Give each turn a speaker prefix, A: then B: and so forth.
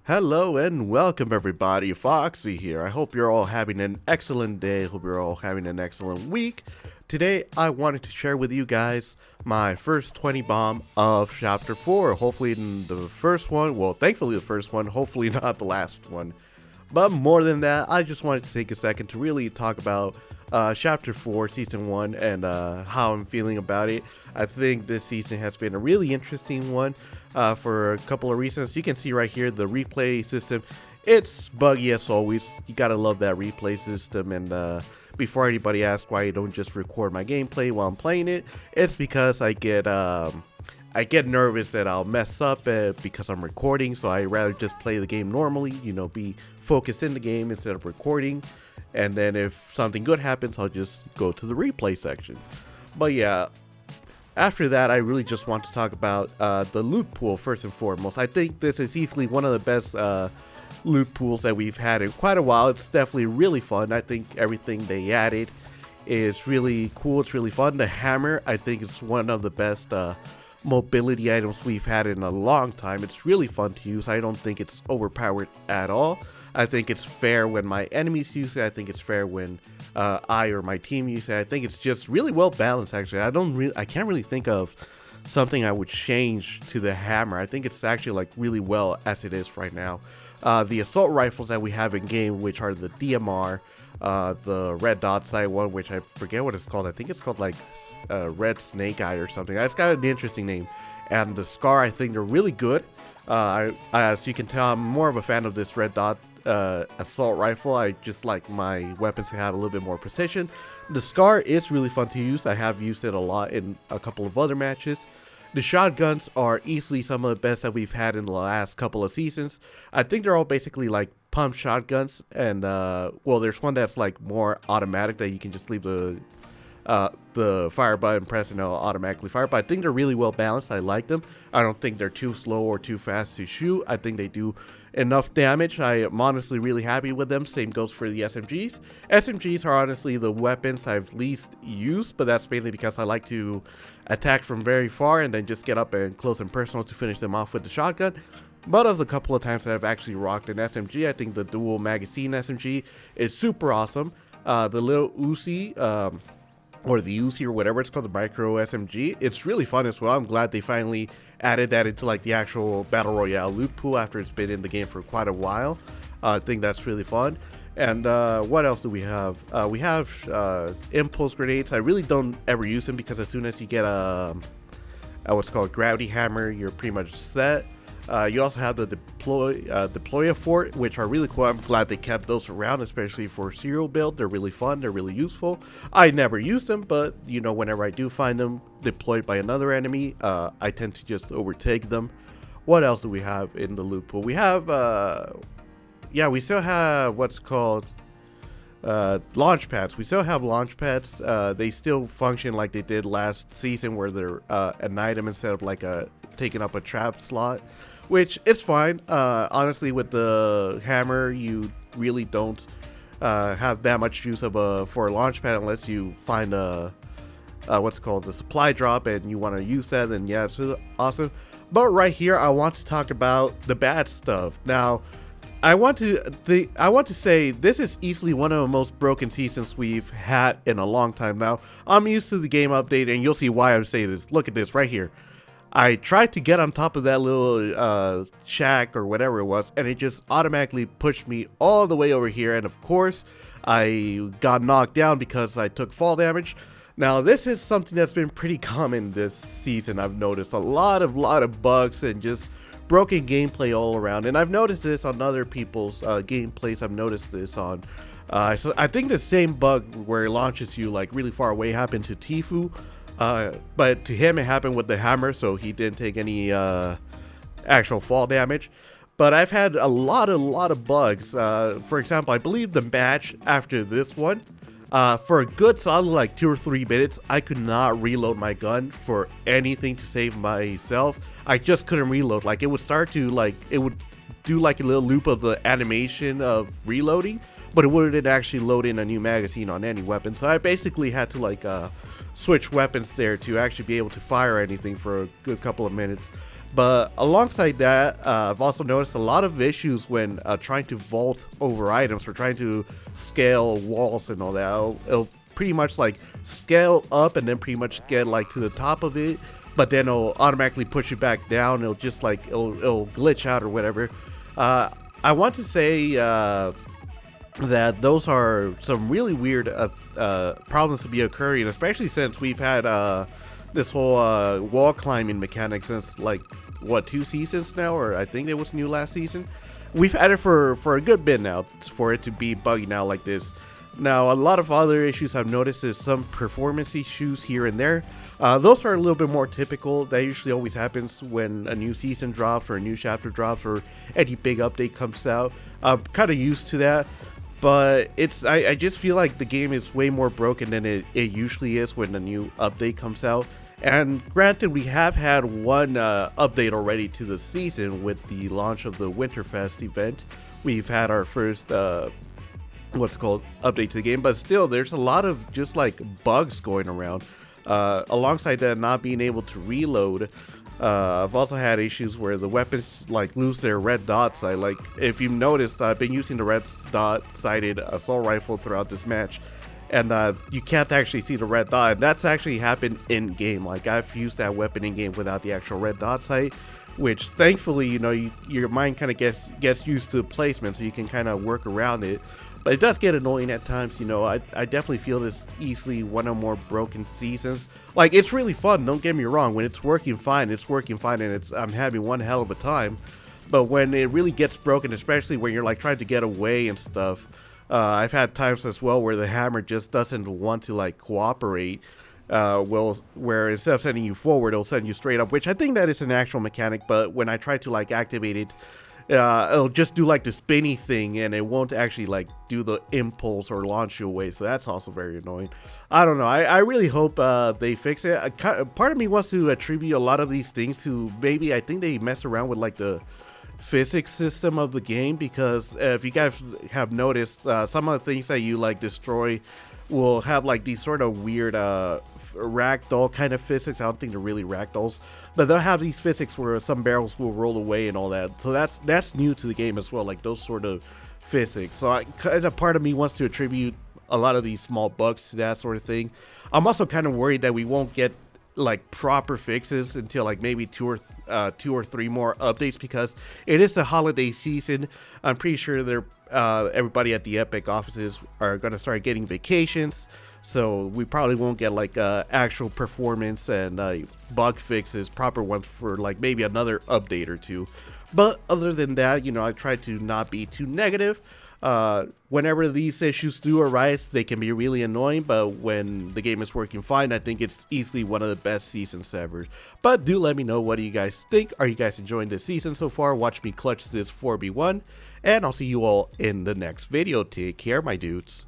A: Hello and welcome everybody, Foxy here. I hope you're all having an excellent day, hope you're all having an excellent week. Today I wanted to share with you guys my first 20 bomb of chapter 4. Hopefully in the first one, well thankfully the first one, hopefully not the last one. But more than that, I just wanted to take a second to really talk about chapter 4 season 1 and how I'm feeling about it. I think this season has been a really interesting one for a couple of reasons. You can see right here the replay system. It's buggy as always. You gotta love that replay system. And before anybody asks why I don't just record my gameplay while I'm playing it, it's because I get nervous that I'll mess up because I'm recording, so I rather just play the game normally, be focused in the game instead of recording. And then if something good happens, I'll just go to the replay section. But yeah, after that, I really just want to talk about the loot pool first and foremost. I think this is easily one of the best loot pools that we've had in quite a while. It's definitely really fun. I think everything they added is really cool. It's really fun. The hammer, I think, is one of the best mobility items we've had in a long time. It's really fun to use. I don't think it's overpowered at all. I think it's fair when my enemies use it. I think it's fair when I or my team use it. I think it's just really well balanced. Actually, I can't really think of something I would change to the hammer. I think it's actually like really well as it is right now. The assault rifles that we have in game, which are the DMR, the red dot sight one, which I forget what it's called. I think it's called like red snake eye or something. That's got an interesting name. And the scar, I think they're really good. As you can tell, I'm more of a fan of this red dot assault rifle. I just like my weapons to have a little bit more precision. The scar is really fun to use. I have used it a lot in a couple of other matches. The shotguns are easily some of the best that we've had in the last couple of seasons. I think they're all basically like pump shotguns, and well, there's one that's like more automatic that you can just leave the fire button pressed and it'll automatically fire. But I think they're really well balanced. I like them. I don't think they're too slow or too fast to shoot. I think they do enough damage. I am honestly really happy with them. Same goes for the SMGs. SMGs are honestly the weapons I've least used, but that's mainly because I like to attack from very far and then just get up and close and personal to finish them off with the shotgun. But of the couple of times that I've actually rocked an SMG, I think the dual magazine SMG is super awesome. The little Uzi, or the Uzi or whatever it's called, the micro SMG, it's really fun as well. I'm glad they finally added that into like the actual battle royale loot pool after it's been in the game for quite a while. I think that's really fun. And what else do we have? We have impulse grenades. I really don't ever use them because as soon as you get a what's called gravity hammer, you're pretty much set. You also have the deploy fort, which are really cool. I'm glad they kept those around, especially for serial build. They're really fun. They're really useful. I never use them, but whenever I do find them deployed by another enemy, I tend to just overtake them. What else do we have in the loot pool? We have, we still have what's called launch pads. We still have launch pads. They still function like they did last season, where they're an item instead of like taking up a trap slot, which is fine. Honestly, with the hammer, you really don't have that much use of for a launch pad unless you find a what's called the supply drop and you want to use that. Then yeah, it's awesome. But right here, I want to talk about the bad stuff. Now, I want to say this is easily one of the most broken seasons we've had in a long time now. I'm used to the game update, and you'll see why I'm saying this. Look at this right here. I tried to get on top of that little shack or whatever it was, and it just automatically pushed me all the way over here. And of course, I got knocked down because I took fall damage. Now, this is something that's been pretty common this season. I've noticed a lot of bugs and just broken gameplay all around, and I've noticed this on other people's gameplays. I've noticed this on so I think the same bug where it launches you like really far away happened to Tifu, but to him it happened with the hammer, so he didn't take any actual fall damage. But I've had a lot of bugs. For example, I believe the match after this one, for a good solid like 2 or 3 minutes, I could not reload my gun for anything to save myself. I just couldn't reload. Like, it would start to it would do like a little loop of the animation of reloading, but it wouldn't actually load in a new magazine on any weapon. So I basically had to switch weapons there to actually be able to fire anything for a good couple of minutes. But alongside that, I've also noticed a lot of issues when trying to vault over items or trying to scale walls and all that. It'll pretty much like scale up and then pretty much get like to the top of it, but then it'll automatically push you back down. It'll just like it'll glitch out or whatever. I want to say that those are some really weird problems to be occurring, especially since we've had this whole wall climbing mechanic since like what, 2 seasons now, or I think it was new last season. We've had it for a good bit now for it to be buggy now like this. Now, a lot of other issues I've noticed is some performance issues here and there. Those are a little bit more typical. That usually always happens when a new season drops or a new chapter drops or any big update comes out. I'm kind of used to that, but I just feel like the game is way more broken than it usually is when a new update comes out. And granted, we have had one update already to the season with the launch of the Winterfest event. We've had our first update to the game, but still there's a lot of just like bugs going around. Alongside that, not being able to reload, I've also had issues where the weapons like lose their red dot sight. Like if you've noticed, I've been using the red dot sighted assault rifle throughout this match, and you can't actually see the red dot, and that's actually happened in game. Like I've used that weapon in game without the actual red dot sight, which thankfully, you know, your mind kind of gets used to the placement, so you can kind of work around it. But it does get annoying at times, you know. I definitely feel this easily one of more broken seasons. Like, it's really fun, don't get me wrong. When it's working fine, and I'm having one hell of a time. But when it really gets broken, especially when you're like trying to get away and stuff, I've had times as well where the hammer just doesn't want to like cooperate. Where instead of sending you forward, it'll send you straight up, which I think that is an actual mechanic, but when I try to like activate it, it'll just do like the spinny thing, and it won't actually like do the impulse or launch you away. So that's also very annoying. I don't know. I really hope they fix it. Part of me wants to attribute a lot of these things to maybe I think they mess around with like the physics system of the game, because if you guys have noticed, some of the things that you like destroy will have like these sort of weird ragdoll kind of physics. I don't think they're really ragdolls, but they'll have these physics where some barrels will roll away and all that. So that's new to the game as well, like those sort of physics. So kind of part of me wants to attribute a lot of these small bugs to that sort of thing. I'm also kind of worried that we won't get like proper fixes until like maybe two or three more updates, because it is the holiday season. I'm pretty sure they're everybody at the Epic offices are going to start getting vacations, so we probably won't get like actual performance and bug fixes, proper ones, for like maybe another update or two. But other than that, you know, I try to not be too negative. Whenever these issues do arise, they can be really annoying, but when the game is working fine, I think it's easily one of the best seasons ever. But do let me know, what do you guys think? Are you guys enjoying this season so far? Watch me clutch this 4v1, and I'll see you all in the next video. Take care, my dudes.